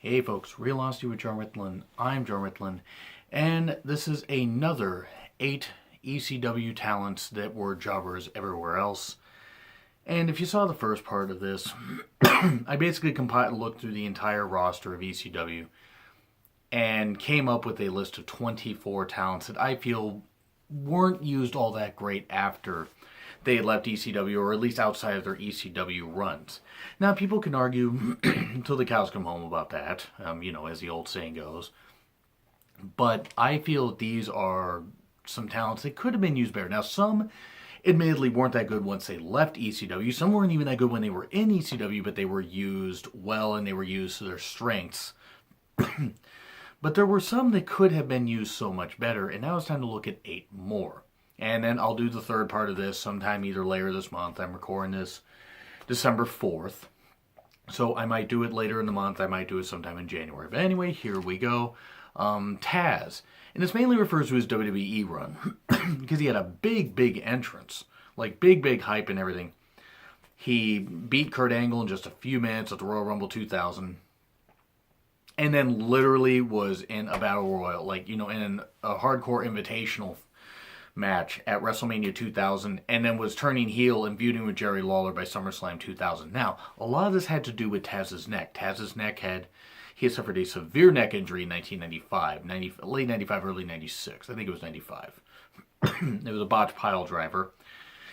Hey folks, Real Honesty with John Ritland. I'm John Ritland, and this is another 8 ECW talents that were jobbers everywhere else. And if you saw the first part of this, I basically looked through the entire roster of ECW and came up with a list of 24 talents that I feel weren't used all that great after they left ECW, or at least outside of their ECW runs. Now, people can argue until the cows come home about that, as the old saying goes. But I feel that these are some talents that could have been used better. Now, some admittedly weren't that good once they left ECW. Some weren't even that good when they were in ECW, but they were used well and they were used to their strengths. But there were some that could have been used so much better, and now it's time to look at 8 more. And then I'll do the third part of this sometime either later this month. I'm recording this December 4th. So I might do it later in the month. I might do it sometime in January. But anyway, here we go. Taz. And this mainly refers to his WWE run. Because he had a big entrance. Like big hype and everything. He beat Kurt Angle in just a few minutes at the Royal Rumble 2000. And then literally was in a battle royal. In a hardcore invitational match at WrestleMania 2000, and then was turning heel and feuding with Jerry Lawler by SummerSlam 2000. Now, a lot of this had to do with Taz's neck. He had suffered a severe neck injury in 1995, late 95, early 96. I think it was 95. It was a botched pile driver.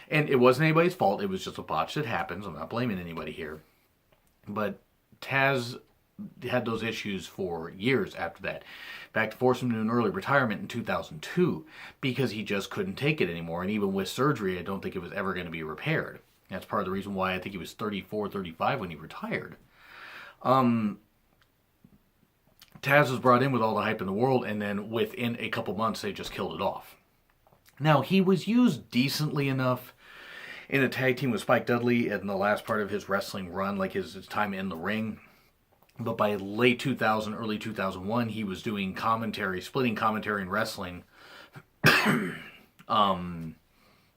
And it wasn't anybody's fault. It was just a botch that happens. I'm not blaming anybody here. But Taz had those issues for years after that. In fact, forced him to an early retirement in 2002 because he just couldn't take it anymore. And even with surgery, I don't think it was ever going to be repaired. That's part of the reason why I think he was 34, 35 when he retired. Taz was brought in with all the hype in the world, and then within a couple months, they just killed it off. Now, he was used decently enough in a tag team with Spike Dudley in the last part of his wrestling run, like his time in the ring. But by late 2000, early 2001, he was doing commentary, splitting commentary and wrestling, being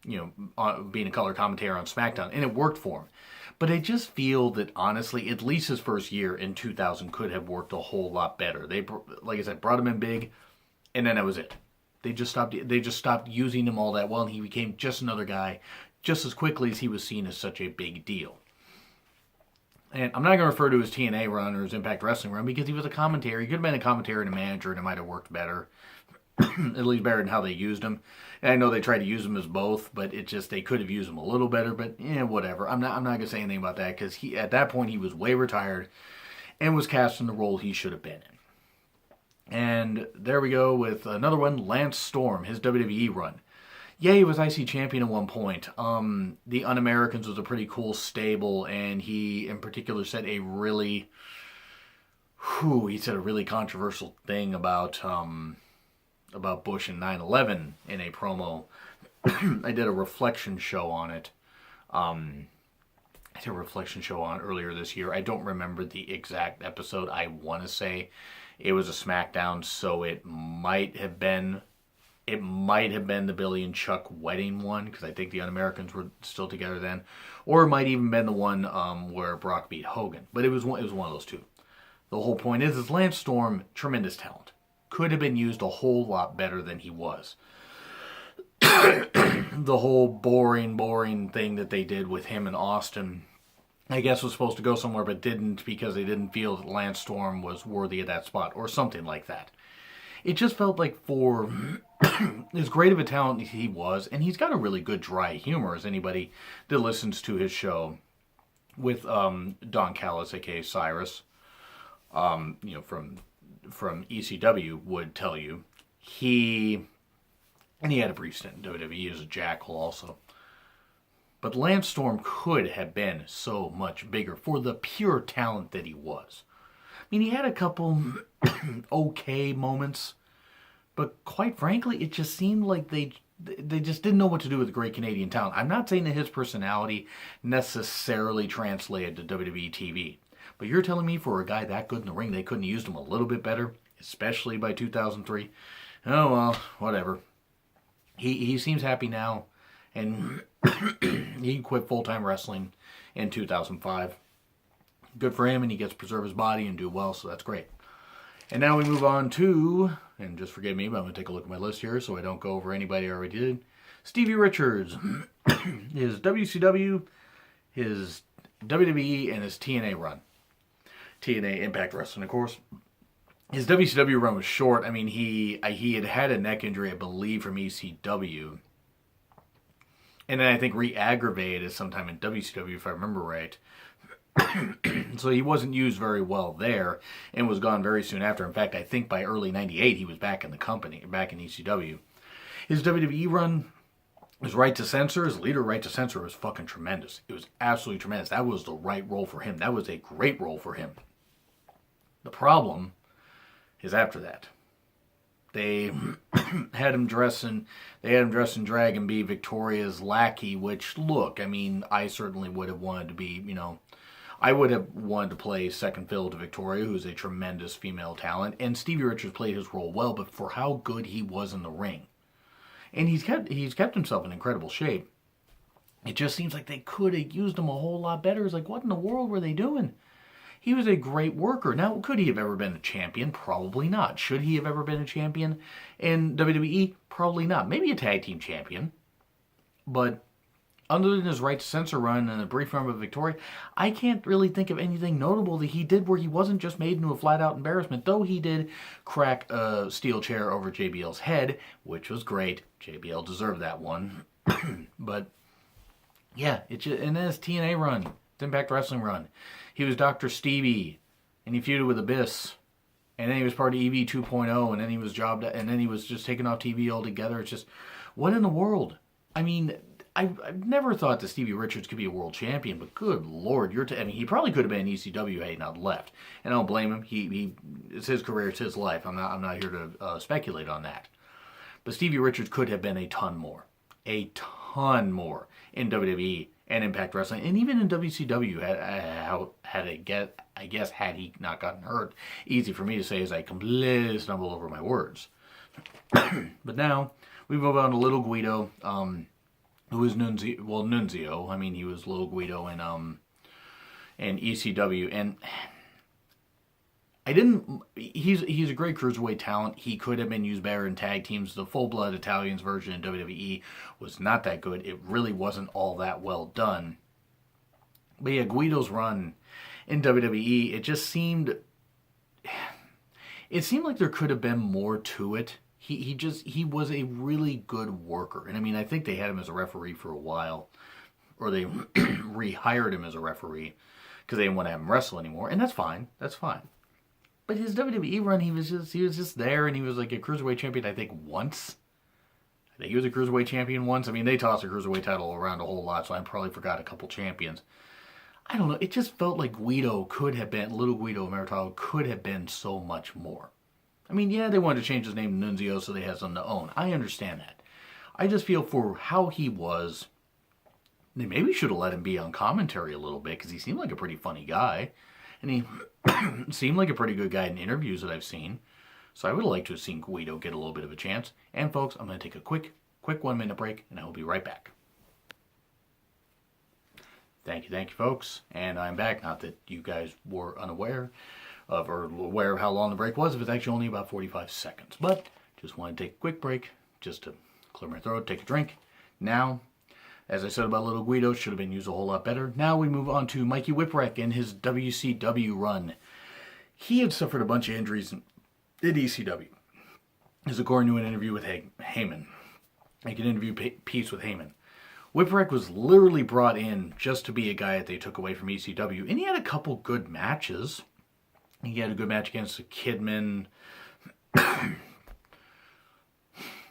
a color commentator on SmackDown, and it worked for him. But I just feel that, honestly, at least his first year in 2000 could have worked a whole lot better. They, like I said, brought him in big, and then that was it. They just stopped using him all that well, and he became just another guy, just as quickly as he was seen as such a big deal. And I'm not going to refer to his TNA run or his Impact Wrestling run because he was a commentator. He could have been a commentator and a manager, and it might have worked better. At least better than how they used him. And I know they tried to use him as both, but they could have used him a little better. But whatever. I'm not going to say anything about that because at that point he was way retired and was cast in the role he should have been in. And there we go with another one, Lance Storm, his WWE run. Yeah, he was IC champion at one point. The Un-Americans was a pretty cool stable, and he, in particular, said a really controversial thing about Bush and 9/11 in a promo. I did a reflection show on it. I did a reflection show on earlier this year. I don't remember the exact episode. I want to say it was a SmackDown, so it might have been the Billy and Chuck wedding one, because I think the Un-Americans were still together then. Or it might even been the one where Brock beat Hogan. But it was one of those two. The whole point is Lance Storm, tremendous talent. Could have been used a whole lot better than he was. The whole boring thing that they did with him and Austin, I guess was supposed to go somewhere, but didn't because they didn't feel that Lance Storm was worthy of that spot, or something like that. It just felt like for as great of a talent as he was, and he's got a really good dry humor, as anybody that listens to his show with Don Callis, aka Cyrus, from ECW would tell you. He had a brief stint in WWE as a jackal also. But Lance Storm could have been so much bigger for the pure talent that he was. I mean, he had a couple okay moments, but quite frankly, it just seemed like they just didn't know what to do with the great Canadian talent. I'm not saying that his personality necessarily translated to WWE TV, but you're telling me for a guy that good in the ring, they couldn't have used him a little bit better, especially by 2003? Oh, well, whatever. He seems happy now, and he quit full-time wrestling in 2005. good for him, and he gets to preserve his body and do well, so that's great. And now we move on to, and just forgive me, but I'm going to take a look at my list here so I don't go over anybody I already did. Stevie Richards, his WCW, his WWE, and his TNA run. TNA Impact Wrestling, of course. His WCW run was short. I mean, he had a neck injury, I believe, from ECW. And then I think re-aggravated sometime in WCW, if I remember right. So he wasn't used very well there and was gone very soon after. In fact, I think by early '98 he was back in the company, back in ECW. His WWE run, his Right to Censor, his leader Right to Censor was fucking tremendous. It was absolutely tremendous. That was the right role for him. That was a great role for him. The problem is after that. They had him dress in drag and be Victoria's lackey, which, look, I mean, I certainly would have wanted to be, I would have wanted to play second fiddle to Victoria, who's a tremendous female talent, and Stevie Richards played his role well, but for how good he was in the ring. And he's kept himself in incredible shape. It just seems like they could have used him a whole lot better. It's like, what in the world were they doing? He was a great worker. Now, could he have ever been a champion? Probably not. Should he have ever been a champion in WWE? Probably not. Maybe a tag team champion. But other than his Right to Censor run and a brief run with Victoria, I can't really think of anything notable that he did where he wasn't just made into a flat-out embarrassment, though he did crack a steel chair over JBL's head, which was great. JBL deserved that one. But, yeah, and then his TNA run, his Impact Wrestling run. He was Dr. Stevie, and he feuded with Abyss, and then he was part of EV 2.0, and then he was and then he was just taken off TV altogether. It's just, what in the world? I mean, I've never thought that Stevie Richards could be a world champion, but good Lord, I mean, he probably could have been in ECW had he not left, and I don't blame him. It's his career, it's his life. I'm not here to speculate on that. But Stevie Richards could have been a ton more in WWE and Impact Wrestling, and even in WCW, had he not gotten hurt. Easy for me to say as I completely stumble over my words. But now, we move on to Little Guido, who is Nunzio. I mean, he was Little Guido in ECW, and he's a great cruiserweight talent. He could have been used better in tag teams. The Full Blood Italians version in WWE was not that good. It really wasn't all that well done. But yeah, Guido's run in WWE, it seemed like there could have been more to it. He was a really good worker. And I mean, I think they had him as a referee for a while, or they rehired him as a referee because they didn't want to have him wrestle anymore. And that's fine. That's fine. But his WWE run, he was just there, and he was like a Cruiserweight champion, I think, once. I think he was a Cruiserweight champion once. I mean, they tossed the Cruiserweight title around a whole lot, so I probably forgot a couple champions. I don't know. It just felt like Little Guido Maritato could have been so much more. I mean, yeah, they wanted to change his name to Nunzio so they had something to own. I understand that. I just feel for how he was, they maybe should have let him be on commentary a little bit, because he seemed like a pretty funny guy. And he seemed like a pretty good guy in interviews that I've seen. So I would have liked to have seen Guido get a little bit of a chance. And folks, I'm going to take a quick 1-minute break, and I will be right back. Thank you, folks. And I'm back. Not that you guys were unaware of or aware of how long the break was. It was actually only about 45 seconds. But just want to take a quick break just to clear my throat, take a drink. Now, as I said about Little Guido, should have been used a whole lot better. Now we move on to Mikey Whipwreck and his WCW run. He had suffered a bunch of injuries in ECW. This is according to an interview with Heyman. Like an interview piece with Heyman. Whipwreck was literally brought in just to be a guy that they took away from ECW. And he had a couple good matches. He had a good match against the Kidman.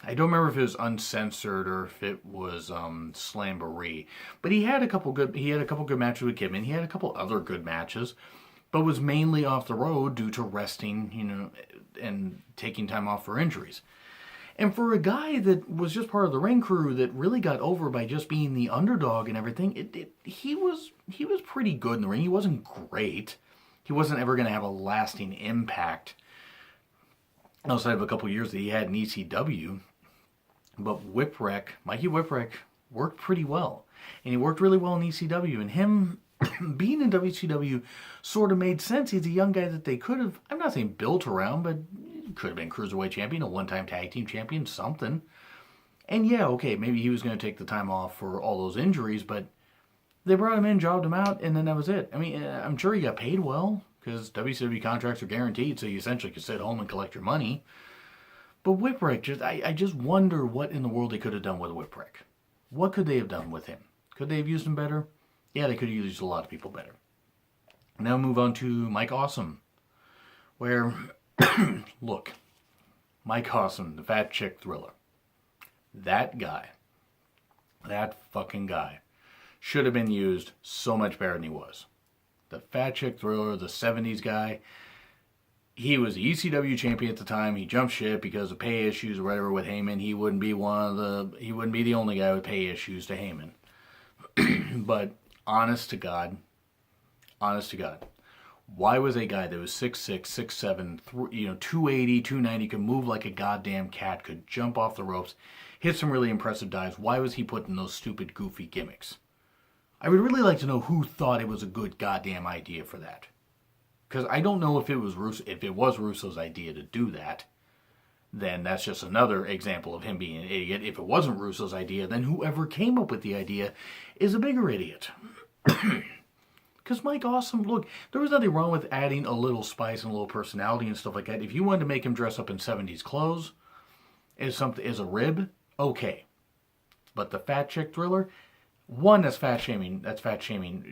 I don't remember if it was uncensored or if it was Slamboree, but he had a couple good matches with Kidman. He had a couple other good matches, but was mainly off the road due to resting, and taking time off for injuries. And for a guy that was just part of the ring crew that really got over by just being the underdog and everything, he was pretty good in the ring. He wasn't great. He wasn't ever going to have a lasting impact outside of a couple years that he had in ECW. But Mikey Whipwreck, worked pretty well. And he worked really well in ECW. And him being in WCW sort of made sense. He's a young guy that they could have, I'm not saying built around, but could have been Cruiserweight champion, a one-time tag team champion, something. And yeah, okay, maybe he was going to take the time off for all those injuries, but they brought him in, jobbed him out, and then that was it. I mean, I'm sure he got paid well, because WCW contracts are guaranteed, so you essentially could sit home and collect your money. But Whipwreck, I just wonder what in the world they could have done with Whipwreck. What could they have done with him? Could they have used him better? Yeah, they could have used a lot of people better. Now move on to Mike Awesome, where, look, Mike Awesome, the Fat Chick Thriller. That guy, that fucking guy, should have been used so much better than he was. The Fat Chick Thriller, the 70s guy, he was the ECW champion at the time. He jumped ship because of pay issues or whatever with Heyman. He wouldn't be the only guy with pay issues to Heyman. But honest to God, why was a guy that was 6'6", 6'7", 280, 290, could move like a goddamn cat, could jump off the ropes, hit some really impressive dives, why was he put in those stupid, goofy gimmicks? I would really like to know who thought it was a good goddamn idea for that. Because I don't know if it was Russo's idea to do that, then that's just another example of him being an idiot. If it wasn't Russo's idea, then whoever came up with the idea is a bigger idiot. Because Mike Awesome, look, there was nothing wrong with adding a little spice and a little personality and stuff like that. If you wanted to make him dress up in 70s clothes as a rib, okay. But the Fat Chick Thriller, one, that's fat shaming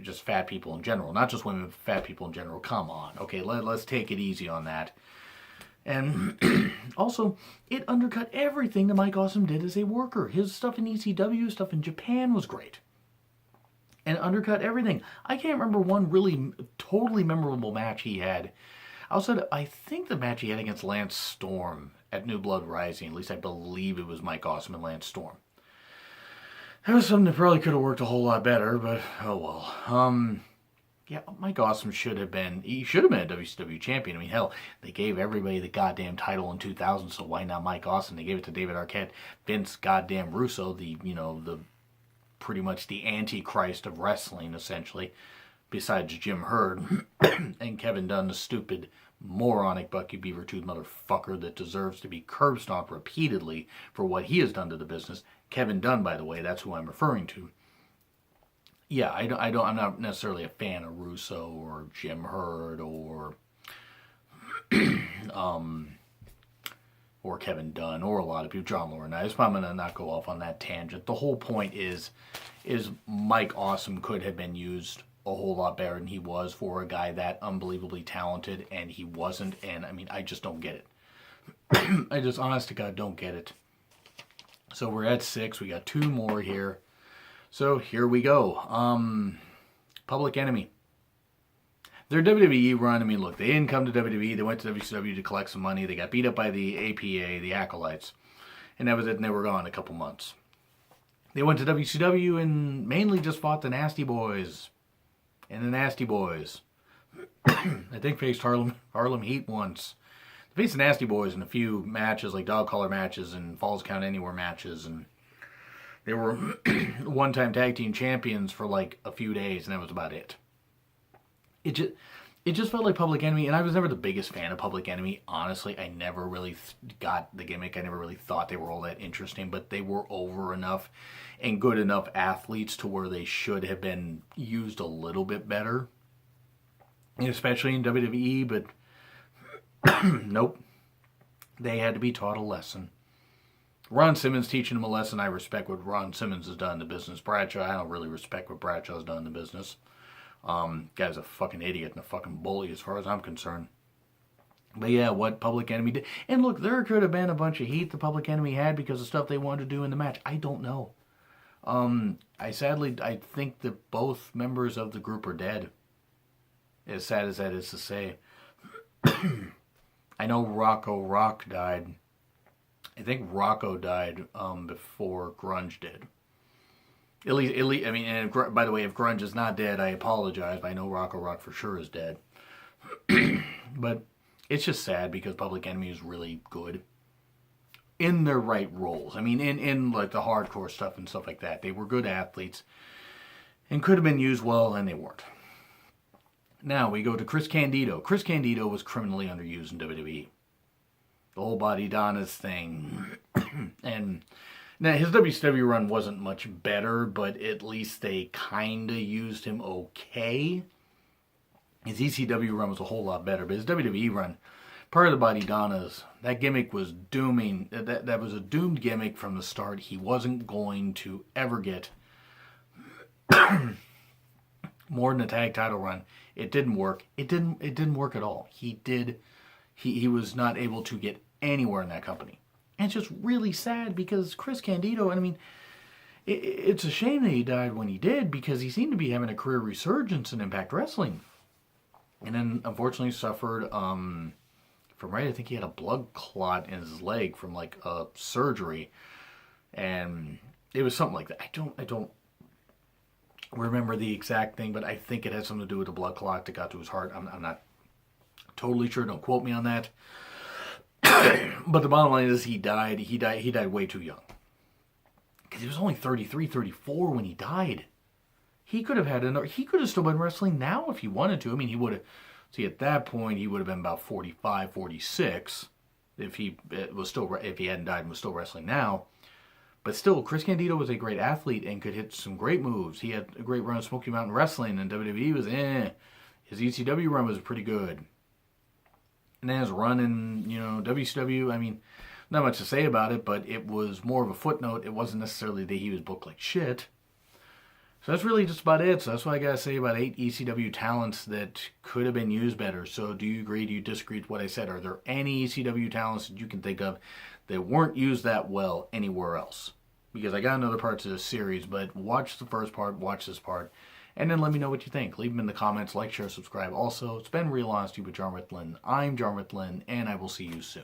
just fat people in general, not just women, but fat people in general. Come on, okay, let's take it easy on that. And also, it undercut everything that Mike Awesome did as a worker. His stuff in ECW, stuff in Japan was great. And undercut everything. I can't remember one really totally memorable match he had. Outside, I think the match he had against Lance Storm at New Blood Rising, at least I believe it was Mike Awesome and Lance Storm. That was something that probably could have worked a whole lot better, but oh well. Yeah, Mike Awesome should have been a WCW champion. I mean, hell, they gave everybody the goddamn title in 2000, so why not Mike Awesome? They gave it to David Arquette, Vince goddamn Russo, the pretty much the antichrist of wrestling, essentially, besides Jim Herd, and Kevin Dunn, the stupid, moronic Bucky Beavertooth motherfucker that deserves to be curb stomped repeatedly for what he has done to the business. Kevin Dunn, by the way, that's who I'm referring to. Yeah, I'm not necessarily a fan of Russo or Jim Herd or Kevin Dunn or a lot of people, John Laurinaitis. I'm going to not go off on that tangent. The whole point is Mike Awesome could have been used a whole lot better than he was for a guy that unbelievably talented, and he wasn't. And I mean, I just don't get it. I just, honest to God, don't get it. So we're at 6. We got 2 more here. So here we go. Public Enemy. Their WWE run, I mean, look, they didn't come to WWE. They went to WCW to collect some money. They got beat up by the APA, the Acolytes. And that was it, and they were gone a couple months. They went to WCW and mainly just fought the Nasty Boys. And the Nasty Boys, I think, faced Harlem Heat once. They faced the Nasty Boys in a few matches, like dog collar matches and Falls Count Anywhere matches, and they were one-time tag team champions for like a few days, and that was about it. It just felt like Public Enemy, and I was never the biggest fan of Public Enemy. Honestly, I never really got the gimmick. I never really thought they were all that interesting, but they were over enough and good enough athletes to where they should have been used a little bit better, especially in WWE, but nope. They had to be taught a lesson. Ron Simmons teaching them a lesson. I respect what Ron Simmons has done in the business. Bradshaw, I don't really respect what Bradshaw's done in the business. Guy's a fucking idiot and a fucking bully as far as I'm concerned. But yeah, what Public Enemy did. And look, there could have been a bunch of heat the Public Enemy had because of stuff they wanted to do in the match. I don't know. I think that both members of the group are dead. As sad as that is to say. I know Rocco Rock died. I think Rocco died before Grunge did. At least, I mean, and by the way, if Grunge is not dead, I apologize, but I know Rocco Rock for sure is dead. But it's just sad because Public Enemy is really good in their right roles. I mean, in like the hardcore stuff and stuff like that. They were good athletes and could have been used well, and they weren't. Now we go to Chris Candido. Chris Candido was criminally underused in WWE. The whole Body Donna's thing. And now his WCW run wasn't much better, but at least they kind of used him okay. His ECW run was a whole lot better, but his WWE run, part of the Body Donnas, that gimmick was dooming. That was a doomed gimmick from the start. He wasn't going to ever get more than a tag title run. It didn't work. It didn't work at all. He was not able to get anywhere in that company. And it's just really sad because Chris Candido, and I mean, it's a shame that he died when he did because he seemed to be having a career resurgence in Impact Wrestling. And then unfortunately suffered from I think he had a blood clot in his leg from like a surgery. And it was something like that. I don't remember the exact thing, but I think it had something to do with the blood clot that got to his heart. I'm not totally sure. Don't quote me on that. But the bottom line is he died way too young. Because he was only 33, 34 when he died. He could have still been wrestling now if he wanted to. I mean, he would have, see, at that point, he would have been about 45, 46 if he hadn't died and was still wrestling now. But still, Chris Candido was a great athlete and could hit some great moves. He had a great run of Smoky Mountain Wrestling, and WWE was His ECW run was pretty good. And then his run in, WCW, I mean, not much to say about it, but it was more of a footnote. It wasn't necessarily that he was booked like shit. So that's really just about it. So that's what I got to say about 8 ECW talents that could have been used better. So do you agree? Do you disagree with what I said? Are there any ECW talents that you can think of that weren't used that well anywhere else? Because I got another part to this series, but watch the first part, watch this part, and then let me know what you think. Leave them in the comments, like, share, subscribe. Also, it's been Real Honest with John Ritlin. I'm John Ritlin, and I will see you soon.